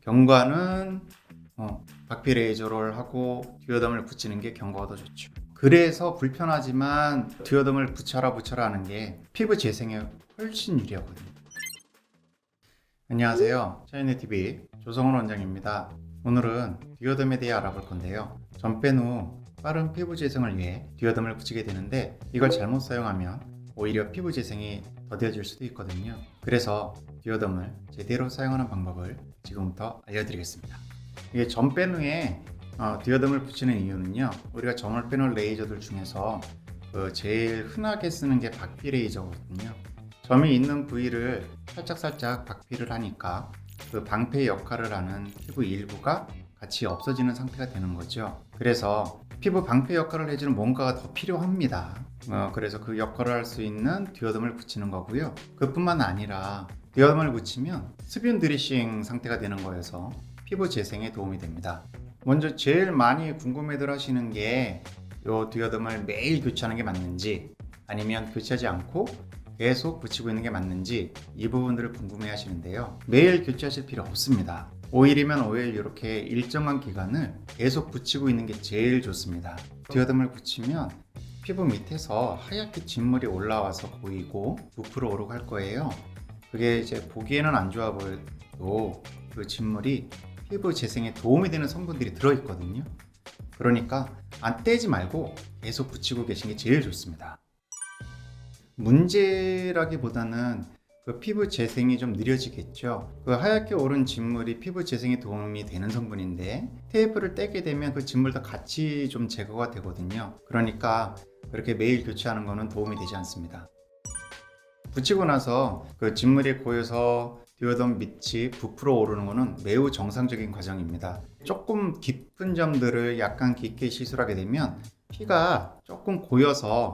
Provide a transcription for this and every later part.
경과는 박피 레이저를 하고 듀오덤을 붙이는 게 경과가 더 좋죠. 그래서 불편하지만 듀오덤을 붙여라 하는 게 피부 재생에 훨씬 유리하거든요. 안녕하세요, 샤이니TV 조성원 원장입니다. 오늘은 듀오덤에 대해 알아볼 건데요. 전 뺀 후 빠른 피부 재생을 위해 듀오덤을 붙이게 되는데 이걸 잘못 사용하면 오히려 피부 재생이 더뎌질 수도 있거든요. 그래서 듀오덤을 제대로 사용하는 방법을 지금부터 알려드리겠습니다. 이게 전 뺀 후에 듀오덤을 붙이는 이유는요, 우리가 점을 빼는 레이저들 중에서 제일 흔하게 쓰는 게 박피 레이저거든요. 점이 있는 부위를 살짝 박피를 하니까 그 방패 역할을 하는 피부 일부가 같이 없어지는 상태가 되는 거죠. 그래서 피부 방패 역할을 해주는 뭔가가 더 필요합니다. 그래서 그 역할을 할 수 있는 듀오덤을 붙이는 거고요. 그뿐만 아니라 듀오덤을 붙이면 수분 드레싱 상태가 되는 거여서 피부 재생에 도움이 됩니다. 먼저 제일 많이 궁금해들 하시는 게 이 듀오덤을 매일 교체하는 게 맞는지 아니면 교체하지 않고 계속 붙이고 있는 게 맞는지 이 부분들을 궁금해 하시는데요. 매일 교체하실 필요 없습니다. 5일이면 5일 이렇게 일정한 기간을 계속 붙이고 있는 게 제일 좋습니다. 듀오덤을 붙이면 피부 밑에서 하얗게 진물이 올라와서 보이고 부풀어 오르고 할 거예요. 그게 이제 보기에는 안 좋아 보여도 그 진물이 피부 재생에 도움이 되는 성분들이 들어있거든요. 그러니까 안 떼지 말고 계속 붙이고 계신 게 제일 좋습니다. 문제라기보다는 그 피부 재생이 좀 느려지겠죠. 그 하얗게 오른 진물이 피부 재생에 도움이 되는 성분인데 테이프를 떼게 되면 그 진물도 같이 좀 제거가 되거든요. 그러니까 그렇게 매일 교체하는 거는 도움이 되지 않습니다. 붙이고 나서 그 진물이 고여서 듀오덤 밑이 부풀어 오르는 것은 매우 정상적인 과정입니다. 조금 깊은 점들을 약간 깊게 시술하게 되면 피가 조금 고여서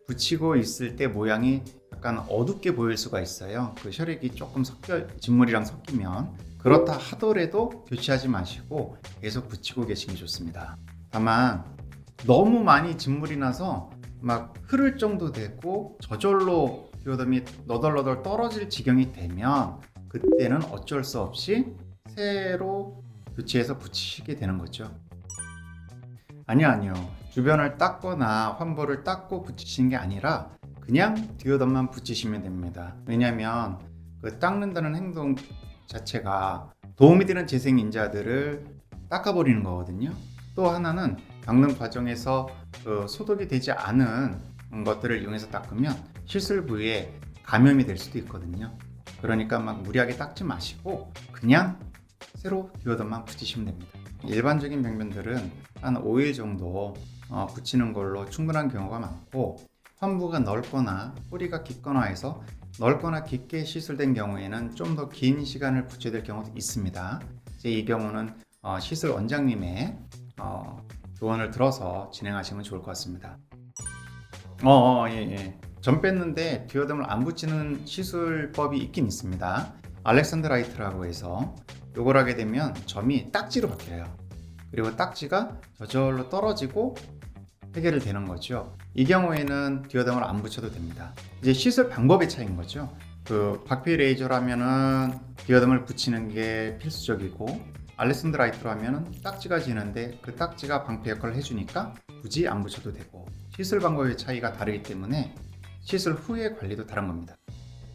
붙이고 있을 때 모양이 약간 어둡게 보일 수가 있어요. 그 혈액이 조금 진물이랑 섞이면. 그렇다 하더라도 교체하지 마시고 계속 붙이고 계시는 게 좋습니다. 다만 너무 많이 진물이 나서 막 흐를 정도 되고 저절로 듀오덤이 너덜너덜 떨어질 지경이 되면 그때는 어쩔 수 없이 새로 교체해서 붙이시게 되는 거죠. 아니요. 주변을 닦거나 환부를 닦고 붙이시는 게 아니라 그냥 듀오덤만 붙이시면 됩니다. 왜냐하면 그 닦는다는 행동 자체가 도움이 되는 재생인자들을 닦아버리는 거거든요. 또 하나는 닦는 과정에서 그 소독이 되지 않은 것들을 이용해서 닦으면 시술 부위에 감염이 될 수도 있거든요. 그러니까 막 무리하게 닦지 마시고 그냥 새로 듀오덤만 붙이시면 됩니다. 일반적인 병변들은 한 5일 정도 붙이는 걸로 충분한 경우가 많고, 환부가 넓거나 뿌리가 깊거나 해서 넓거나 깊게 시술된 경우에는 좀 더 긴 시간을 붙여야 될 경우도 있습니다. 이제 이 경우는 시술 원장님의 조언을 들어서 진행하시면 좋을 것 같습니다. 예. 점 뺐는데 듀오덤을 안 붙이는 시술법이 있긴 있습니다. 알렉산더 라이트라고 해서 요걸 하게 되면 점이 딱지로 바뀌어요. 그리고 딱지가 저절로 떨어지고 해결이 되는 거죠. 이 경우에는 듀오덤을 안 붙여도 됩니다. 이제 시술 방법의 차이인 거죠. 그 박피 레이저라면은 듀오덤을 붙이는 게 필수적이고, 알렉산더 라이트로 하면은 딱지가 지는데 그 딱지가 방패 역할을 해주니까 굳이 안 붙여도 되고, 시술 방법의 차이가 다르기 때문에 시술 후의 관리도 다른 겁니다.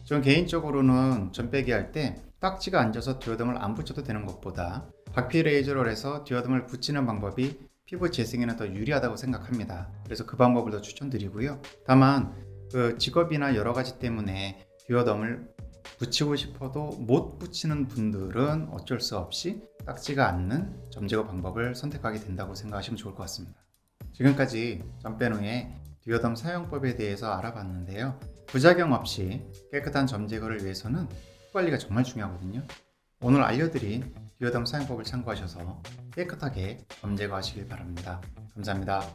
저는 개인적으로는 점 빼기 할 때 딱지가 앉아서 듀오덤을 안 붙여도 되는 것보다 박피 레이저를 해서 듀오덤을 붙이는 방법이 피부 재생에는 더 유리하다고 생각합니다. 그래서 그 방법을 더 추천드리고요. 다만 그 직업이나 여러 가지 때문에 듀오덤을 붙이고 싶어도 못 붙이는 분들은 어쩔 수 없이 딱지가 않는 점 제거 방법을 선택하게 된다고 생각하시면 좋을 것 같습니다. 지금까지 점 뺀 후에 듀오덤 사용법에 대해서 알아봤는데요. 부작용 없이 깨끗한 점 제거를 위해서는 후 관리가 정말 중요하거든요. 오늘 알려드린 듀오덤 사용법을 참고하셔서 깨끗하게 점 제거하시길 바랍니다. 감사합니다.